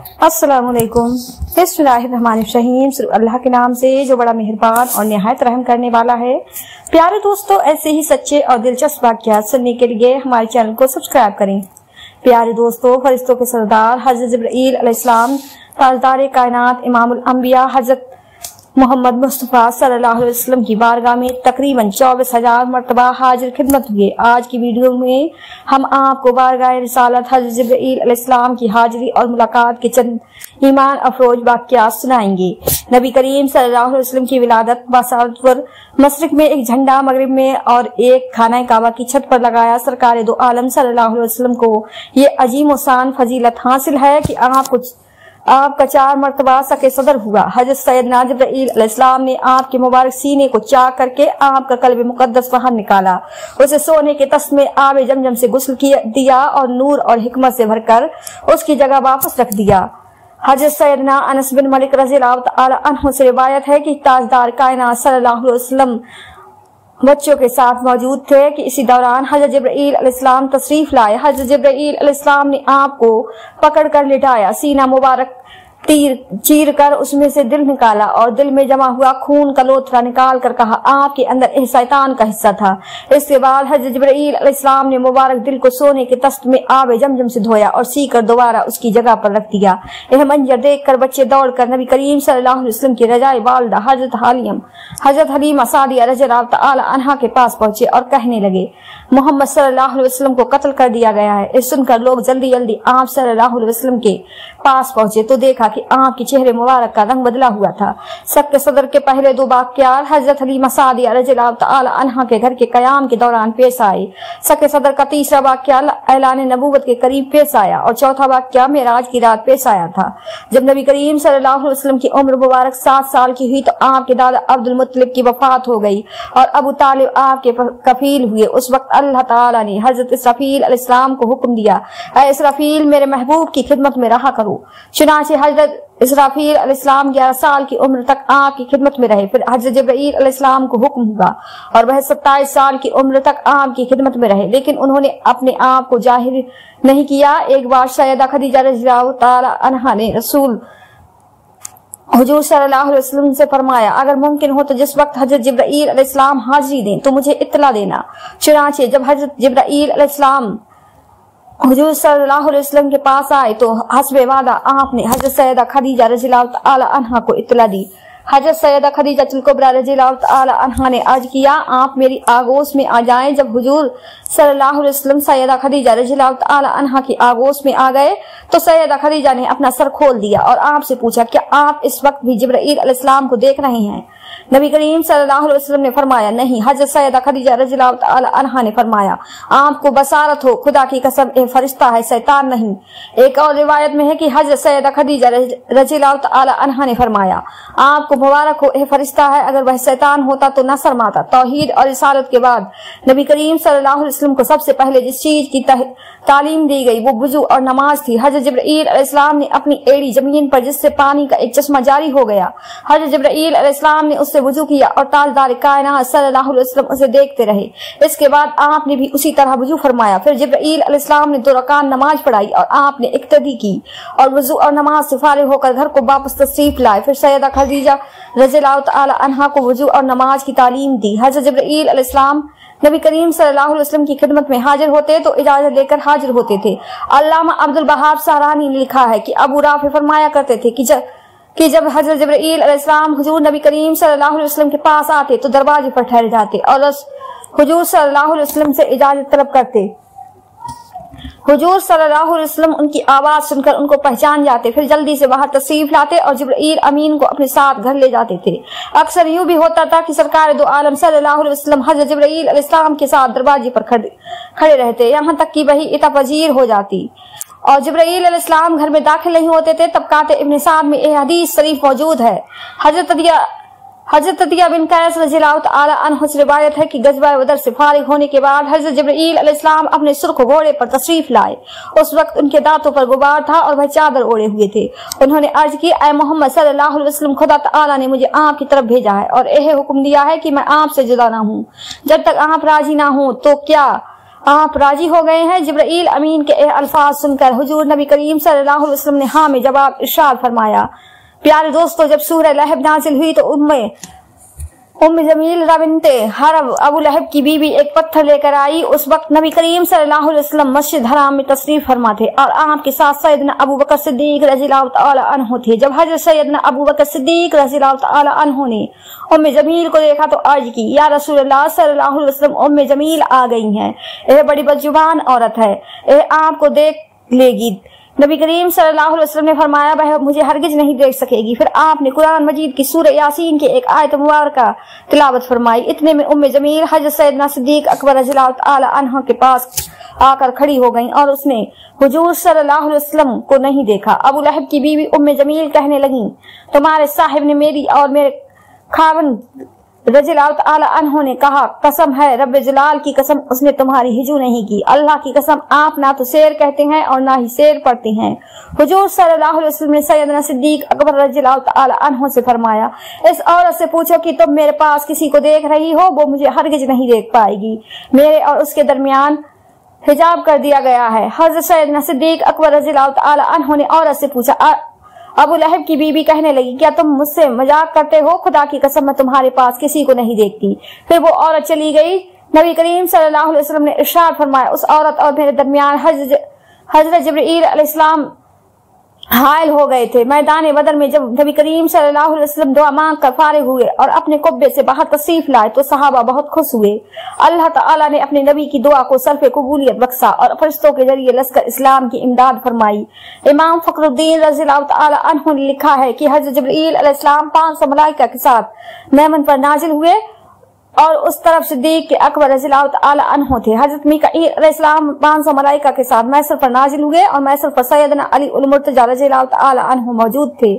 अस्सलाम वालेकुम। बिस्मिल्लाहिर्रहमानिर्रहीम। सिर्फ अल्लाह के नाम से जो बड़ा मेहरबान और निहायत रहम करने वाला है। प्यारे दोस्तों, ऐसे ही सच्चे और दिलचस्प वाक़यात सुनने के लिए हमारे चैनल को सब्सक्राइब करें। प्यारे दोस्तों, फरिश्तों के सरदार हजरत जिब्राईल अलैहिस्सलाम, ताजदार कायनात, इमामुल अंबिया हजरत मोहम्मद मुस्तफ़ा सल्लल्लाहु अलैहि वसल्लम की बारगाह में तकरीबन 24,000 मरतबा हाजिर खिदमत हुए। आज की वीडियो में हम आपको बारगाह रिसालत हजरत जिब्राईल अलैहिस्सलाम की हाजिरी और मुलाकात के चंद ईमान अफरोज वाक़यात सुनाएंगे। नबी करीम सल्लल्लाहु अलैहि वसल्लम की विलादत बासारत पर मशरिक में एक झंडा, मगरिब में और एक खाना काबा की छत पर लगाया। सरकार दो आलम सल्लल्लाहु अलैहि वसल्लम को ये अजीम शान फजीलत हासिल है कि आपका 4 मरतबा सके सदर हुआ। हजरत सैयदना जिब्राईल अलैहिस्सलाम ने आपके मुबारक सीने को चाक करके आपका कल्ब मुकद्दस बाहर निकाला, उसे सोने के तस्त में आब जमजम से गुस्ल दिया और नूर और हिकमत से भरकर उसकी जगह वापस रख दिया। हजरत सैयदना अनस बिन मलिक रज़ियल्लाहु तआला अन्हु से रिवायत है कि ताजदार कायनात सल्लल्लाहु अलैहि वसल्लम बच्चों के साथ मौजूद थे कि इसी दौरान हजरत जिब्राईल अलैहिस्सलाम तशरीफ लाए। हजरत जिब्राईल अलैहिस्सलाम ने आपको पकड़ कर लिटाया, सीना मुबारक तीर चीर कर उसमें से दिल निकाला और दिल में जमा हुआ खून का लोथरा निकाल कर कहा, आपके अंदर एक शैतान का हिस्सा था। इसके बाद हजरत जिब्राईल अलैहिस्सलाम ने मुबारक दिल को सोने के तस्त में आब जमजम से धोया और सी कर दोबारा उसकी जगह पर रख दिया। यह मंजर देख कर बच्चे दौड़ कर नबी करीम सल्लल्लाहु अलैहि वसल्लम की रजाए वालिदा हजरत हलीमा सादिया रज़ियल्लाहु तआला अन्हा के पास पहुंचे और कहने लगे, मोहम्मद सल्लल्लाहु अलैहि वसल्लम को कत्ल कर दिया गया है। इस सुनकर लोग जल्दी जल्दी आप सल्लल्लाहु अलैहि वसल्लम के पास पहुंचे तो देखा कि आपके चेहरे मुबारक का रंग बदला हुआ था। सक सदर के पहले 2 वाक़यात हजरत हलीमा सादिया रज़ियल्लाहु तआला अन्हा के घर के कयाम के दौरान पेश आए। सक सदर का तीसरा वाक़या ऐलान नबूवत के करीब पेश आया और चौथा वाक़या मेराज की रात पेश आया था। जब नबी करीम सल्लल्लाहु अलैहि वसल्लम की उम्र मुबारक 7 साल की हुई तो आपके दादा अब्दुल मुत्तलिब की वफात हो गई और अबू तालिब आपके कफील हुए। उस वक्त अल्लाह ताला ने हजरत इसराफील अलैहिस्सलाम को हुक्म दिया, ऐ इसराफील मेरे महबूब की खिदमत में रहा करो। चुनांचे हजरत इसराफील अलैहिस्सलाम 11 साल की उम्र तक आपकी खिदमत में रहे। फिर हजरत जिब्राईल अलैहिस्सलाम को हुक्म हुआ और वह 27 साल की उम्र तक आपकी खिदमत में रहे, लेकिन उन्होंने अपने आप को जाहिर नहीं किया। एक बार सैयदा खदीजा रज़ियल्लाहु तआला अन्हा ने रसूल हुजूर सल्लल्लाहु अलैहि वसल्लम से फरमाया, अगर मुमकिन हो तो जिस वक्त हजरत जिब्राईल अलैहिस्सलाम हाजिरी दें तो मुझे इत्तला देना। चुनांचे जब हजरत जिब्राईल अलैहिस्सलाम हुजूर सल्लल्लाहु अलैहि वसल्लम के पास आए तो हस्बे वादा आपने हजरत सैयदा खदीजा रज़ियल्लाहु तआला अन्हा को इत्तला दी। हजरत सैयदा खदीजा कुबरा रज़ियल्लाहु तआला अन्हा ने अर्ज किया, आप मेरी आगोश में आ जाएं। जब हुजूर सल्लल्लाहु अलैहि वसल्लम सैयदा खदीजा रज़ियल्लाहु तआला अन्हा की आगोश में आ गए तो सैयदा खदीजा ने अपना सर खोल दिया और आपसे पूछा, क्या आप इस वक्त भी जिब्राईल अलैहिस्सलाम को देख रहे हैं? नबी करीम सल्लल्लाहु अलैहि वसल्लम ने फरमाया, नहीं। हजरत सैयदा खदीजा रज़ियल्लाहु तआला अन्हा ने फरमाया, आपको बसारत हो, खुदा की कसम ये फरिश्ता है, शैतान नहीं। एक और रिवायत में है कि हजरत सैयदा खदीजा रज़ियल्लाहु तआला अन्हा ने फरमाया, आपको मुबारक हो, यह फरिश्ता है, अगर वह शैतान होता तो न शर्माता। तौहीद और रिसालत के बाद नबी करीम सल्लल्लाहु अलैहि वसल्लम को सबसे पहले जिस चीज की तालीम दी गई वो वुजू और नमाज थी। हजरत जिब्राईल अलैहिस्सलाम ने अपनी एड़ी जमीन पर जिससे पानी का एक चश्मा जारी हो गया, हजरत जिब्राईल अलैहिस्सलाम ने उससे वुजू किया और ताजदार कायनात सल्लल्लाहु अलैहि वसल्लम उसे देखते रहे। इसके बाद आपने भी उसी तरह वुजू फरमाया। फिर जिब्राईल अलैहिस्सलाम ने 2 रकात नमाज पढ़ाई और आपने इक्तदी की और वुजू और नमाज से फारिग होकर घर को वापस तशरीफ लाए। फिर सैयदा खदीजा रज़ियल्लाहु तआला अन्हा को वुजू और नमाज की तालीम दी। हजरत जिब्राईल अलैहिस्सलाम नबी करीम सल्लल्लाहु अलैहि वसल्लम की खिदमत में हाजिर होते तो इजाजत लेकर हाजिर होते थे। अल्लामा अब्दुल वहाब सहरानी ने लिखा है कि अबू राफी फरमाया करते थे कि जब हजरत जिब्राईल अलैहिस्सलाम हुजूर नबी करीम सल्लल्लाहु अलैहि वसल्लम के पास आते तो दरवाजे पर ठहर जाते और हुजूर सल्लल्लाहु अलैहि वसल्लम से इजाजत तलब करते। हुजूर सल्लल्लाहु अलैहि वसल्लम उनकी आवाज सुनकर उनको पहचान जाते, फिर जल्दी से बाहर तशरीफ लाते और जिब्राईल अमीन को अपने साथ घर ले जाते थे। अक्सर यूं भी होता था कि सरकार दो आलम सल्लल्लाहु अलैहि वसल्लम हजरत जिब्राईल अलैहिस्सलाम के साथ दरवाजे पर खड़े रहते, यहाँ तक कि वही इतापजीर हो जाती और जिब्राईल अलैहिस्सलाम घर में दाखिल नहीं होते थे। तब काते इब्न साद में यह हदीस शरीफ मौजूद है। हजरत अतिया बिन कैस रज़ियल्लाहु तआला अन्हु से रिवायत है कि गज़वा बदर से फारिग होने के बाद हजरत जिब्राईल अलैहिस्सलाम अपने सुर्ख घोड़े पर तशरीफ लाए। उस वक्त उनके दांतों पर गुबार था और वह चादर ओढ़े हुए थे। उन्होंने अर्ज की, ऐ मोहम्मद सल्लल्लाहु अलैहि वसल्लम, खुदा तआला ने मुझे आपकी तरफ भेजा है और यह हुक्म दिया है कि मैं आपसे जुदा ना हूँ। जब तक आप राजी ना हो तो क्या آپ راضی ہو گئے ہیں؟ جبرائیل امین کے الفاظ سن کر حضور نبی کریم صلی اللہ علیہ وسلم نے ہاں میں جواب ارشاد فرمایا۔ پیارے دوستو، جب سورہ لہب نازل ہوئی تو ام جمیل بنت حرب ابو لہب کی بیوی ایک پتھر لے کر آئی۔ اس وقت نبی کریم صلی اللہ علیہ وسلم مسجد حرام میں تشریف فرما تھے اور آپ کے ساتھ سیدنا ابو بکر صدیق رضی اللہ تعالی عنہ تھے۔ جب حضرت سیدنا ابو بکر صدیق رضی اللہ تعالی عنہ نے ام جمیل کو دیکھا تو عرض کی، یا رسول اللہ صلی اللہ علیہ وسلم، ام جمیل آ گئی ہیں، یہ بڑی بدزبان عورت ہے، یہ آپ کو دیکھ لے گی۔ نبی کریم صلی اللہ علیہ وسلم نے فرمایا، وہ مجھے ہرگز نہیں دیکھ سکے گی۔ پھر آپ نے قرآن مجید کی سورہ یاسین کی ایک آیت مبارکہ تلاوت فرمائی۔ اتنے میں ام جمیل حضرت سیدنا صدیق اکبر رضی اللہ تعالی عنہ کے پاس آ کر کھڑی ہو گئیں اور اس نے حضور صلی اللہ علیہ وسلم کو نہیں دیکھا۔ ابو لہب کی بیوی ام جمیل کہنے لگیں، تمہارے صاحب نے میری اور میرے خاوند رضی اللہ تعالی عنہ نے کہا، قسم ہے رب جلال کی قسم، اس نے تمہاری ہجو نہیں کی۔ اللہ کی قسم، آپ نہ تو سیر کہتے ہیں اور نہ ہی سیر پڑھتے ہیں۔ حضور صلی اللہ علیہ وسلم نے سیدنا صدیق اکبر رضی اللہ تعالی عنہ سے فرمایا، اس عورت سے پوچھو کہ تم میرے پاس کسی کو دیکھ رہی ہو، وہ مجھے ہرگز نہیں دیکھ پائے گی، میرے اور اس کے درمیان حجاب کر دیا گیا ہے۔ حضرت سیدنا صدیق اکبر رضی اللہ تعالی عنہ نے عورت سے پوچھا۔ ابو لہب کی بیوی کہنے لگی، کیا تم مجھ سے مذاق کرتے ہو؟ خدا کی قسم میں تمہارے پاس کسی کو نہیں دیکھتی۔ پھر وہ عورت چلی گئی۔ نبی کریم صلی اللہ علیہ وسلم نے ارشاد فرمایا، اس عورت اور میرے درمیان حضرت جبرائیل علیہ السلام حائل ہو گئے تھے۔ میدان بدر میں جب نبی کریم صلی اللہ علیہ وسلم دعا مانگ کر فارغ ہوئے اور اپنے قبے سے باہر تشریف لائے تو صحابہ بہت خوش ہوئے۔ اللہ تعالیٰ نے اپنے نبی کی دعا کو صرف قبولیت بخشا اور فرشتوں کے ذریعے لشکر اسلام کی امداد فرمائی۔ امام فخر الدین رضی اللہ تعالی عنہ نے لکھا ہے کہ حضرت جبرائیل علیہ السلام 500 ملائکہ کے ساتھ میمن پر نازل ہوئے اور اس طرف صدیق کے اکبر رضی اللہ تعالی عنہ تھے۔ حضرت میکائیل علیہ السلام 500 ملائکہ کے ساتھ میسر پر نازل ہوئے اور میسر پر سیدنا علی المرتضی رضی اللہ تعالی عنہ موجود تھے۔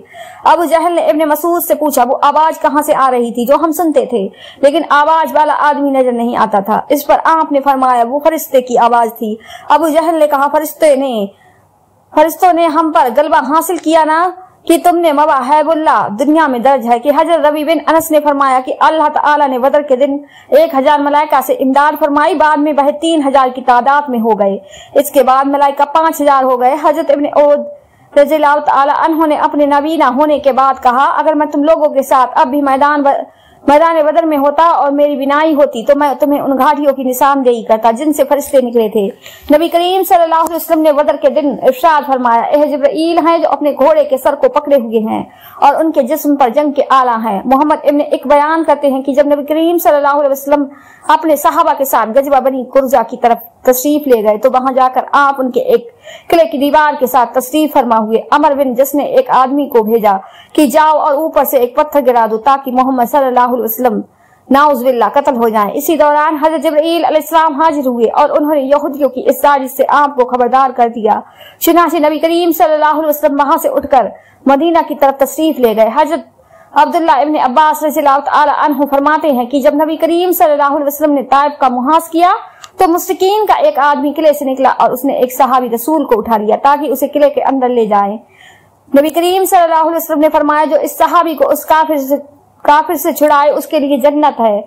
ابو جہل نے ابن مسعود سے پوچھا، وہ آواز کہاں سے آ رہی تھی جو ہم سنتے تھے لیکن آواز والا آدمی نظر نہیں آتا تھا؟ اس پر آپ نے فرمایا، وہ فرشتے کی آواز تھی۔ ابو جہل نے کہا، فرشتوں نے ہم پر غلبہ حاصل کیا نا کہ تم نے مواہب اللہ دنیا میں درج ہے کہ حضرت ربی بن انس نے فرمایا کہ اللہ تعالیٰ نے بدر کے دن 1000 ملائکہ سے امداد فرمائی، بعد میں وہ 3000 کی تعداد میں ہو گئے، اس کے بعد ملائکہ 5000 ہو گئے۔ حضرت ابن عود رضی اللہ تعالی عنہ نے اپنے نبینا ہونے کے بعد کہا، اگر میں تم لوگوں کے ساتھ اب بھی میدان بدر میں ہوتا اور میری بینائی ہوتی تو میں تمہیں ان گھاٹیوں کی نشاندہی کرتا جن سے فرشتے نکلے تھے۔ نبی کریم صلی اللہ علیہ وسلم نے بدر کے دن ارشاد فرمایا، یہ جبرائیل ہیں جو اپنے گھوڑے کے سر کو پکڑے ہوئے ہیں اور ان کے جسم پر جنگ کے آلہ ہیں۔ محمد ابن ایک بیان کرتے ہیں کہ جب نبی کریم صلی اللہ علیہ وسلم اپنے صحابہ کے ساتھ غزوہ بنی قرظہ کی طرف تشریف لے گئے تو وہاں جا کر آپ ان کے ایک قلعے کی دیوار کے ساتھ تشریف فرما ہوئے۔ عمر بن جس نے ایک آدمی کو بھیجا کہ جاؤ اور اوپر سے ایک پتھر گرا دو تاکہ محمد صلی اللہ علیہ وسلم نعوذ باللہ قتل ہو جائیں۔ اسی دوران حضرت جبرائیل علیہ السلام حاضر ہوئے اور انہوں نے یہودیوں کی اس سازش سے آپ کو خبردار کر دیا۔ چنانچہ نبی کریم صلی اللہ علیہ وسلم وہاں سے اٹھ کر مدینہ کی طرف تشریف لے گئے۔ حضرت عبداللہ ابن عباس رضی اللہ تعالی عنہ فرماتے ہیں کہ جب نبی کریم صلی اللہ علیہ وسلم نے طائف کا محاص کیا تو مشرکین کا ایک آدمی قلعے سے نکلا اور اس نے ایک صحابی رسول کو اٹھا لیا تاکہ اسے قلعے کے اندر لے جائیں۔ نبی کریم صلی اللہ علیہ وسلم نے فرمایا، جو اس صحابی کو اس کافر سے چھڑائے اس کے لیے جنت ہے۔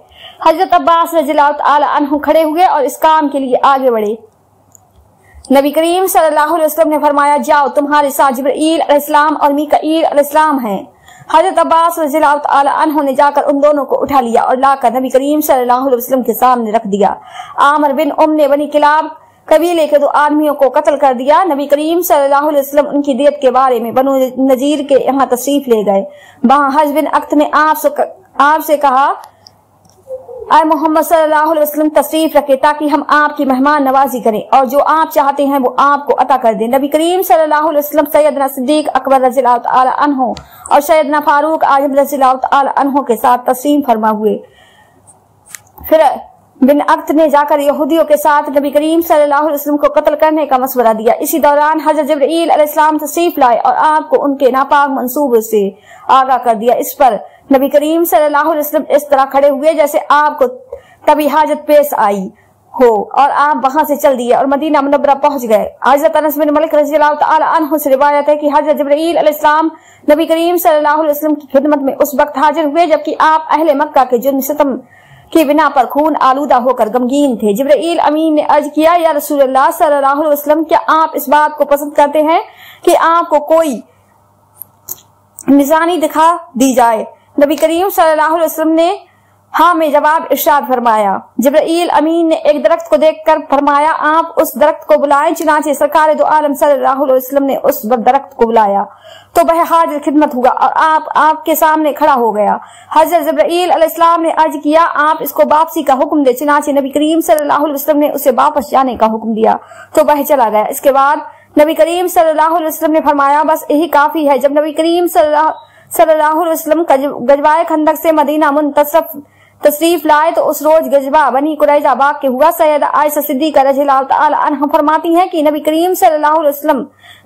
حضرت عباس رضی اللہ تعالی عنہ کھڑے ہوئے اور اس کام کے لیے آگے بڑھے۔ نبی کریم صلی اللہ علیہ وسلم نے فرمایا، جاؤ تمہارے ساتھ جبرائیل علیہ السلام اور میکائیل علیہ السلام ہیں۔ حضرت عباس رضی اللہ تعالی عنہ نے جا کر ان دونوں کو اٹھا لیا اور لا کر نبی کریم صلی اللہ علیہ وسلم کے سامنے رکھ دیا۔ عامر بن نے بنی کلاب قبیلے کے 2 آدمیوں کو قتل کر دیا۔ نبی کریم صلی اللہ علیہ وسلم ان کی دیت کے بارے میں بنو نذیر کے یہاں تشریف لے گئے۔ وہاں حج بن اخت نے آپ سے کہا، اے محمد صلی اللہ علیہ وسلم تشریف رکھے تاکہ ہم آپ کی مہمان نوازی کریں اور جو آپ چاہتے ہیں وہ آپ کو عطا کر دیں۔ نبی کریم صلی اللہ علیہ وسلم سیدنا صدیق اکبر رضی اللہ تعالی عنہ اور سیدنا فاروق اعظم رضی اللہ تعالی عنہ کے ساتھ تشریف فرما ہوئے۔ پھر بن اخت نے جا کر یہودیوں کے ساتھ نبی کریم صلی اللہ علیہ وسلم کو قتل کرنے کا مشورہ دیا۔ اسی دوران حضرت جبرائیل علیہ السلام تشریف لائے اور آپ کو ان کے ناپاک منصوبے سے آگاہ کر دیا۔ اس پر نبی کریم صلی اللہ علیہ وسلم اس طرح کھڑے ہوئے جیسے آپ کو کبھی حاجت پیش آئی ہو اور آپ وہاں سے چل دیے اور مدینہ منورہ پہنچ گئے۔ حضرت انس بن مالک رضی اللہ تعالی عنہ سے روایت ہے کہ حضرت جبرائیل علیہ السلام نبی کریم صلی اللہ علیہ وسلم کی خدمت میں اس وقت حاضر ہوئے جبکہ آپ اہل مکہ کے جرم ستم की बिना पर खून आलूदा होकर गमगीन थे। जिब्राइल अमीन ने अर्ज किया, या रसूलुल्लाह सल्लल्लाहु अलैहि वसल्लम, क्या आप इस बात को पसंद करते हैं कि आपको कोई निशानी दिखा दी जाए? नबी करीम सल्लल्लाहु अलैहि वसल्लम ने हाँ में जवाब इरशाद फरमाया। जिब्राइल अमीन ने एक दरख्त को देखकर फरमाया, आप उस दरख्त को बुलाएं। चुनांचे सरकार दो आलम सल्लल्लाहु अलैहि वसल्लम ने उस दरख्त को बुलाया तो वह हाजिर खिदमत हुआ और आपके सामने खड़ा हो गया। हजरत जिब्राइल अलैहिस्सलाम ने अर्ज किया, आप इसको वापसी का हुक्म दे। चुनांचे नबी करीम सल्लल्लाहु अलैहि वसल्लम ने उसे वापस जाने का हुक्म दिया तो वह चला गया। इसके बाद नबी करीम सल्लल्लाहु अलैहि वसल्लम ने फरमाया, बस यही काफी है। जब नबी करीम सल्लल्लाहु अलैहि वसल्लम गजवाए खंदक से मदीना मुनतसफ तशरीफ लाए तो उस रोज गजबा बनी कुरैजा बाग के हुआ। सैयदा आयशा सिद्दीका रज़ियल्लाहु तआला अन्हा फरमाती हैं कि नबी करीम सल्लल्लाहु अलैहि वसल्लम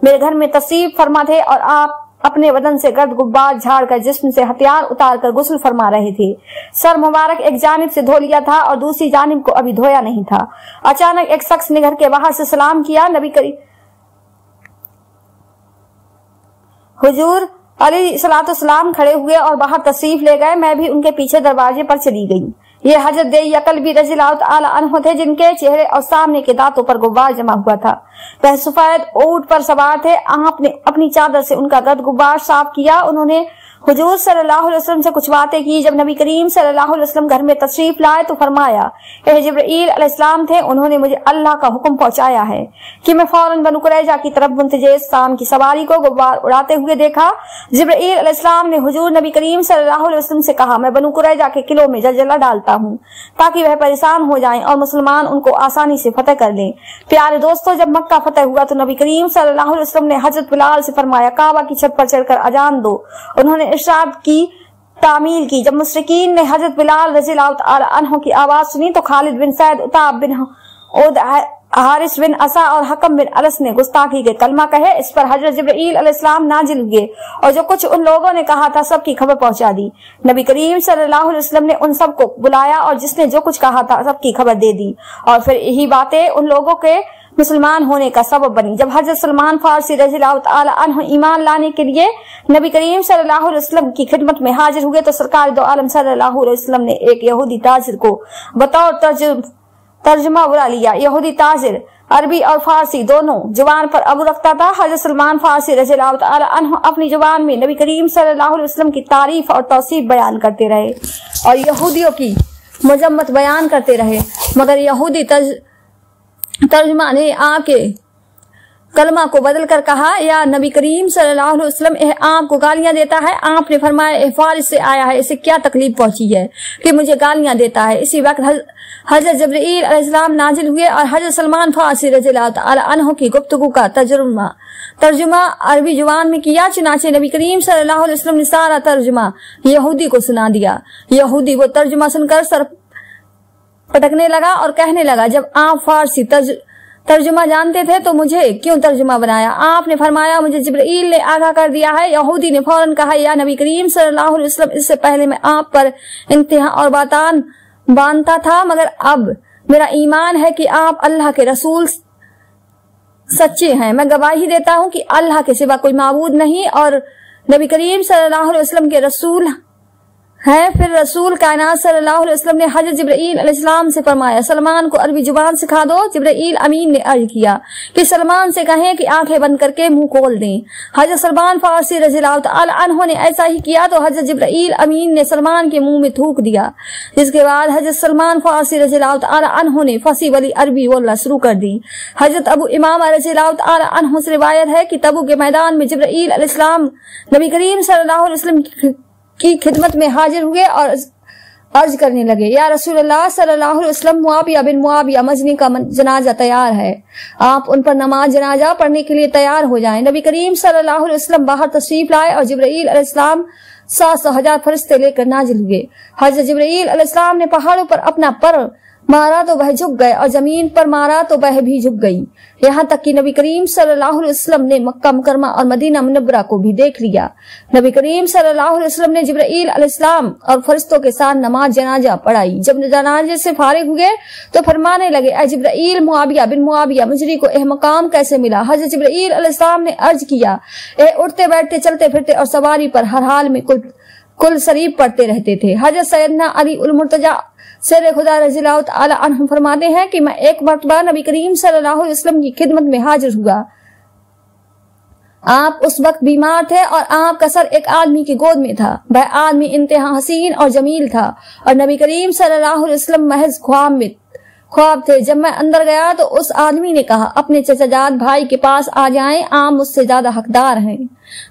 मेरे घर में तशरीफ फरमा थे और आप अपने बदन से गर्द गुब्बार झाड़कर जिस्म से हथियार उतारकर गुस्ल फरमा रहे थे। सर मुबारक एक जानिब से धो लिया था और दूसरी जानिब को अभी धोया नहीं था। अचानक एक शख्स ने घर के बाहर से सलाम किया। नबी करीम हुजूर अलैहिस्सलाम खड़े हुए और बाहर तशरीफ ले गए। मैं भी उनके पीछे दरवाजे पर चली गई। ये हजरत देई यकल्बी रज़ियल्लाहु तआला अन्हु थे, जिनके चेहरे और सामने के दांतों पर गुब्बार जमा हुआ था। वह सफेद ऊंट पर सवार थे। आपने अपनी चादर से उनका गर्द गुब्बार साफ किया। उन्होंने हुजूर सल्लल्लाहु अलैहि वसल्लम से कुछ बातें की। जब नबी करीम सल्लल्लाहु अलैहि वसल्लम घर में तशरीफ लाए तो फरमाया, यह जिब्राइल अलैहिस्सलाम थे। उन्होंने मुझे अल्लाह का हुक्म पहुंचाया है कि मैं फौरन बनु कुरैजा की तरफ मुंतजिर शाम की सवारी को गुब्बार उड़ाते हुए देखा। जिब्राइल अलैहिस्सलाम ने हुजूर नबी करीम सल्लल्लाहु अलैहि वसल्लम से कहा, मैं बनु कुरैजा के किलों में जलजला डालता हूँ ताकि वह परेशान हो जाएं और मुसलमान उनको आसानी से फतेह कर लें। प्यारे दोस्तों, जब मक्का फतेह हुआ तो नबी करीम सल्लल्लाहु अलैहि वसल्लम ने हजरत बिलाल से फरमाया, काबा की छत पर चढ़कर अजान दो। उन्होंने इरशाद की तामील की। जब मुशरिकीन ने हजरत बिलाल रज़ियल्लाहु तआला अन्हु की आवाज सुनी तो खालिद बिन सैद, उताब बिन उद, हारिस बिन असा और हकम बिन अरस ने गुस्ताखी के कलमा कहे। इस पर हजरत जिब्राइल अलैहिस्सलाम नाजिल हुए और जो कुछ उन लोगों ने कहा था सबकी खबर पहुंचा दी। नबी करीम सल्लल्लाहु अलैहि वसल्लम ने उन सबको बुलाया और जिसने जो कुछ कहा था सबकी खबर दे दी और फिर यही बातें उन लोगों के मुसलमान होने का सबब बनी। जब हजरत सलमान फारसी रज़ियल्लाहु तआला अन्हु ईमान लाने के लिए नबी करीम सल्लल्लाहु अलैहि वसल्लम की खिदमत में हाजिर हुए तो सरकार दो आलम सल्लल्लाहु अलैहि वसल्लम ने एक यहूदी ताजिर को बतौर तर्जुमा बुला लिया। यहूदी ताजिर अरबी और फारसी दोनों जुबान पर अबू रखता था। हजरत सलमान फारसी रज़ियल्लाहु तआला अन्हु अपनी जुबान में नबी करीम सल्लल्लाहु अलैहि वसल्लम की तारीफ और तौसीफ बयान करते रहे और यहूदियों की मजम्मत बयान करते रहे, मगर यहूदी तर्जुमा ने आके कलमा को बदल कर कहा, या नबी करीम सल्लल्लाहु अलैहि वसल्लम आपको गालियां देता है। आपने फरमाया, फारिस से आया है, इसे क्या तकलीफ पहुंची है कि मुझे गालियां देता है। इसी वक्त हजरत जिब्राइल अलैहिस्सलाम नाजिल हुए और हजरत सलमान फारसी रज़ियल्लाहु तआला अन्हु की गुफ्तगू का तर्जुमा अरबी जुबान में किया। चुनांचे नबी करीम सल्लल्लाहु अलैहि वसल्लम ने सारा तर्जुमा यहूदी को सुना दिया। यहूदी वो तर्जुमा सुनकर सर पटकने लगा और कहने लगा, जब आप फारसी तर्जुमा जानते थे तो मुझे क्यों तर्जुमा बनाया? आपने फरमाया, मुझे जिब्राइल ने आगाह कर दिया है। यहूदी ने फौरन कहा, या नबी करीम सल्लल्लाहु अलैहि वसल्लम, इससे पहले मैं आप पर इंतहा और बातान बांधता था, मगर अब मेरा ईमान है कि आप अल्लाह के रसूल सच्चे हैं। मैं गवाही देता हूँ कि अल्लाह के सिवा कोई माबूद नहीं और नबी करीम सल्लल्लाहु अलैहि वसल्लम के रसूल है। फिर रसूल कायनात सल्लल्लाहु अलैहि वसल्लम ने हजरत जिब्राइल अलैहिस्सलाम से फरमाया, सलमान को अरबी जुबान सिखा दो। जिब्राइल अमीन ने अर्ज किया कि सलमान से कहें कि आंखें बंद करके मुंह खोल दें। हजरत सलमान फारसी रज़ियल्लाहु तआला अन्हु ने ऐसा ही किया तो हजरत जिब्राइल अमीन ने सलमान के मुंह में थूक दिया। जिसके बाद हजरत सलमान फारसी रज़ियल्लाहु तआला अन्हु ने फसी वाली अरबी बोलना शुरू कर दी। हजरत अबू इमामा रज़ियल्लाहु तआला अन्हु से रिवायत है कि तबूक के मैदान में जिब्राइल अलैहिस्सलाम नबी करीम सल्लल्लाहु अलैहि वसल्लम की खिदमत में हाजिर हुए और अर्ज करने लगे, या रसूलुल्लाह सल्लल्लाहु अलैहि वसल्लम, मुआविया बिन मुआविया मजनी का जनाजा तैयार है, आप उन पर नमाज जनाजा पढ़ने के लिए तैयार हो जाएं। नबी करीम सल्लल्लाहु अलैहि वसल्लम बाहर तशरीफ लाए और जिब्राइल अलैहिस्सलाम 700,000 फरिश्ते लेकर नाजिल हुए। हजरत जिब्राइल अलैहिस्सलाम ने पहाड़ों पर अपना पर मारा तो वह झुक गए और जमीन पर मारा तो वह भी झुक गई। यहाँ तक कि नबी करीम सल्लल्लाहु अलैहि वसल्लम ने मक्का मुकरमा और मदीना मुनव्वरा को भी देख लिया। नबी करीम सल्लल्लाहु अलैहि वसल्लम ने जिब्राइल अलैहिस्सलाम और फरिश्तों के साथ नमाज जनाजा पढ़ाई। जब जनाजे से फारिग हुए तो फरमाने लगे, ऐ जिब्राइल, मुआविया बिन मुआविया मुजरी को यह मकाम कैसे मिला? हजरत जिब्राइल अलैहिस्सलाम ने अर्ज किया, उठते बैठते चलते फिरते और सवारी पर हर हाल में कुल शरीफ पढ़ते रहते थे। हजरत सैयदना अली उल मुर्तजा शेर खुदा रज़ियल्लाहु तआला अन्हु फरमाते हैं कि मैं एक मर्तबा नबी करीम सल्लल्लाहु अलैहि वसल्लम की खिदमत में हाजिर हुआ। आप उस वक्त बीमार थे और आपका सर एक आदमी की गोद में था। वह आदमी इंतहा हसीन और जमील था और नबी करीम सल्लल्लाहु अलैहि वसल्लम महज ख्वाब थे। जब मैं अंदर गया तो उस आदमी ने कहा, अपने चचाजाद भाई के पास आ जाएं, आप मुझसे ज्यादा हकदार हैं।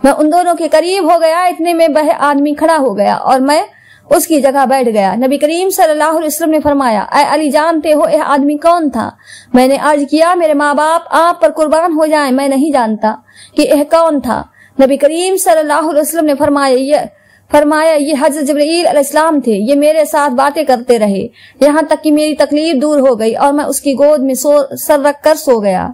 मैं उन दोनों के करीब हो गया, इतने में वह आदमी खड़ा हो गया और मैं उसकी जगह बैठ गया। नबी करीम सल्लल्लाहु अलैहि वसल्लम ने फरमाया, ऐ अली जानते हो यह आदमी कौन था? मैंने अर्ज किया, मेरे माँ बाप आप पर कुर्बान हो जाएं, मैं नहीं जानता कि यह कौन था। नबी करीम सल्लल्लाहु अलैहि वसल्लम ने फरमाया ये हजरत जिब्रील अलैहिस्सलाम थे। ये मेरे साथ बातें करते रहे यहाँ तक कि मेरी तकलीफ दूर हो गई और मैं उसकी गोद में सर रख कर सो गया।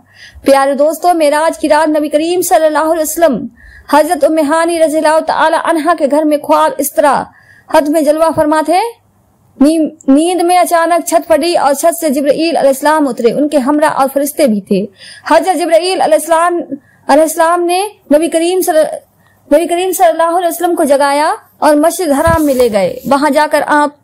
प्यारे दोस्तों, मेराज की रात नबी करीम सल्लल्लाहु अलैहि वसल्लम हजरत उम्मे हानी रज़ियल्लाहु तआला अन्हा के घर में ख्वाब इस तरह हद में जलवा फरमा थे। नींद में अचानक छत फटी और छत से जिब्रील अलैहिस्सलाम उतरे। उनके हमरा और फरिश्ते भी थे। हजरत जिब्रील अलैहिस्सलाम ने नबी करीम सल्लल्लाहु अलैहि वसल्लम को जगाया और मस्जिद हराम में ले गए। वहां जाकर आप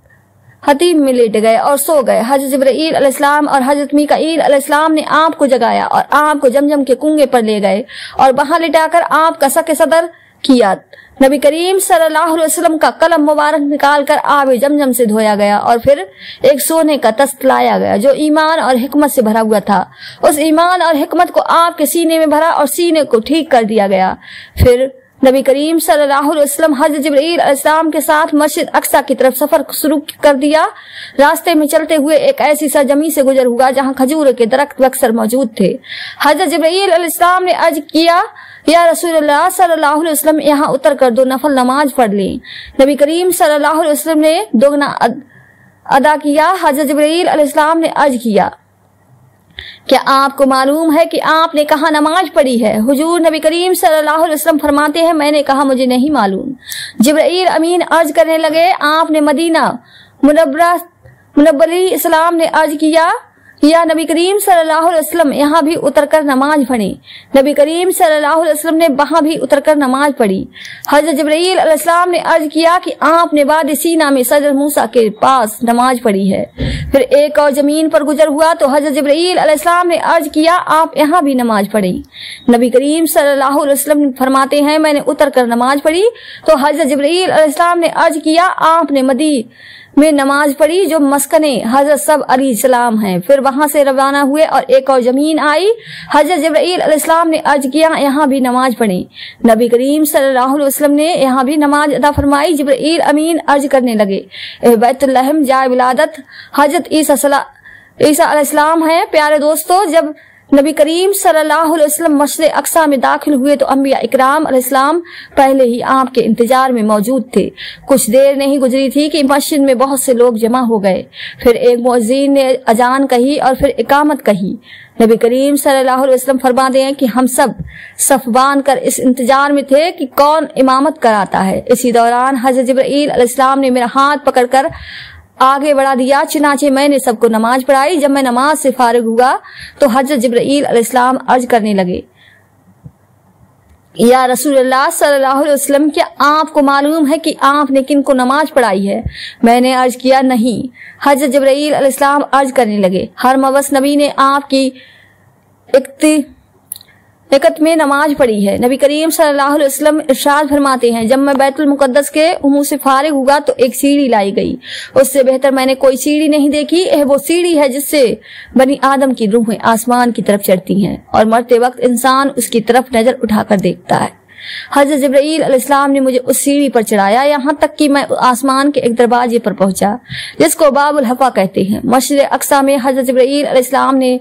हतीम में लेट गए और सो गए। हजरत जिब्रील अलैहिस्सलाम और हजरत मीकाईल अलैहिस्सलाम ने आप को जगाया और आप को जमजम के कुएं पर ले गए और वहां लिटाकर आप का सके सदर किया। नबी करीम सल्लल्लाहु अलैहि वसल्लम का कलम मुबारक निकाल कर आबे जमजम से धोया गया और फिर एक सोने का तस्त लाया गया जो ईमान और हिकमत से भरा हुआ था। उस ईमान और हिकमत को आपके सीने में भरा और सीने को ठीक कर दिया गया। फिर नबी करीम सल्लल्लाहु अलैहि वसल्लम हजरत जिब्रील अलैहिस्सलाम के साथ मस्जिद अक्सा की तरफ सफर शुरू कर दिया। रास्ते में चलते हुए एक ऐसी सरजमी से गुजर हुआ जहां खजूर के दरख्त अक्सर मौजूद थे। हजरत जिब्रील अलैहिस्सलाम ने अर्ज किया, या रसूलुल्लाह सल्लल्लाहु अलैहि वसल्लम यहाँ उतर कर 2 नफल नमाज पढ़ लें। नबी करीम सल्लल्लाहु अलैहि वसल्लम ने दोगुना अदा किया। हजरत जिब्रील अलैहिस्सलाम ने अर्ज किया, क्या आपको मालूम है कि आपने कहाँ नमाज पढ़ी है? हुजूर नबी करीम सल्लल्लाहु अलैहि वसल्लम फरमाते हैं, मैंने कहा मुझे नहीं मालूम। जिब्रील अमीन अर्ज करने लगे, आपने मदीना मुनव्वरी इस्लाम ने अर्ज किया, या नबी करीम सल्लल्लाहु अलैहि वसल्लम यहाँ भी उतरकर नमाज पढ़ी। नबी करीम सल्लल्लाहु अलैहि वसल्लम ने वहां भी उतरकर नमाज पढ़ी। हजरत जिब्रील अलैहिस्सलाम ने अर्ज किया कि आपने वादी सीना में सजर मूसा के पास नमाज पढ़ी है। फिर एक और जमीन पर गुजर हुआ तो हजरत जिब्रील अलैहिस्सलाम ने अर्ज किया, आप यहाँ भी नमाज पढ़ी। नबी करीम सल्लल्लाहु अलैहि वसल्लम फरमाते हैं, मैंने उतरकर नमाज पढ़ी तो हजरत जिब्रील अलैहिस्सलाम ने अर्ज किया, आपने मदी में नमाज पढ़ी जो मस्कने हजरत सब अलैहिस्सलाम हैं। फिर वहां से रवाना हुए और एक और जमीन आई। हजरत जिब्रील अलैहिस्सलाम ने अर्ज किया, यहाँ भी नमाज पढ़ी। नबी करीम सल्लल्लाहु अलैहि वसल्लम ने यहाँ भी नमाज अदा फरमाई। जिब्रील अमीन अर्ज करने लगे, बैतुल्लहम जाए विलादत हजरत ईसा अलैहिस्सलाम है। प्यारे दोस्तों, जब नबी करीम सल्लल्लाहु अलैहि वसल्लम मस्जिद अक्सा में दाखिल हुए तो अंबिया इकराम अलैहिस्सलाम पहले ही आपके इंतजार में मौजूद थे। कुछ देर नहीं गुजरी थी कि मस्जिद में बहुत से लोग जमा हो गए। फिर एक मुअज्जिन ने अजान कही और फिर इकामत कही। नबी करीम सल्लल्लाहु अलैहि वसल्लम फरमाते हैं कि हम सब सफ बांध कर इस इंतजार में थे कि कौन इमामत कराता है। इसी दौरान हजरत जिब्रील अलैहिस्सलाम ने मेरा हाथ पकड़कर आगे बढ़ा दिया, चुनाचे मैंने सबको नमाज पढ़ाई। जब मैं नमाज से फारिग हुआ तो हजरत जिब्रील अलैहिस्सलाम अर्ज करने लगे, या रसूलुल्लाह सल्लल्लाहु अलैहि वसल्लम, क्या आपको मालूम है कि आपने किन को नमाज पढ़ाई है? मैंने अर्ज किया, नहीं। हजरत जिब्रील अलैहिस्सलाम अर्ज करने लगे, हर मवस नबी ने आपकी इकत में नमाज पढ़ी है। नबी करीम सल्लल्लाहु अलैहि वसल्लम इरशाद फरमाते हैं, जब मैं बैतुल मुकद्दस के उमूर से फारिग हुआ तो एक सीढ़ी लाई गई। उससे बेहतर मैंने कोई सीढ़ी नहीं देखी। यह वो सीढ़ी है जिससे बनी आदम की रूहें आसमान की तरफ चढ़ती हैं और मरते वक्त इंसान उसकी तरफ नजर उठाकर देखता है। हजरत जिब्रील अलैहिस्सलाम ने मुझे उस सीढ़ी पर चढ़ाया, यहाँ तक कि मैं आसमान के एक दरवाजे पर पहुंचा जिसको बाबुल हफा कहते हैं। मस्जिद अक्सा में हजरत जिब्रील अलैहिस्सलाम ने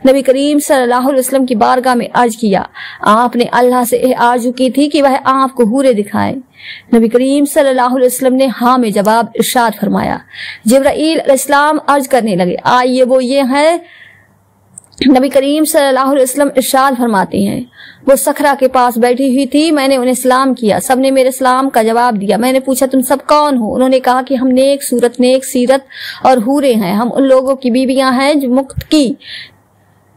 नबी करीम सल्लल्लाहु अलैहि वसल्लम की बारगाह में अर्ज किया, आपने अल्लाह से यह आरज़ू की थी कि वह आपको हूरे दिखाए। नबी करीम सल्लल्लाहु अलैहि वसल्लम ने हाँ में जवाब इरशाद फरमाया। जिब्रील अलैहिस्सलाम अर्ज करने लगे, आइए वो ये है। नबी करीम सल्लल्लाहु अलैहि वसल्लम इरशाद फरमाते हैं, वो सखरा के पास बैठी हुई थी। मैंने उन्हें सलाम किया, सबने मेरे सलाम का जवाब दिया। मैंने पूछा, तुम सब कौन हो? उन्होंने कहा कि हम नेक सूरत, नेक सीरत और हूरे हैं। हम उन लोगों की बीवियां हैं जो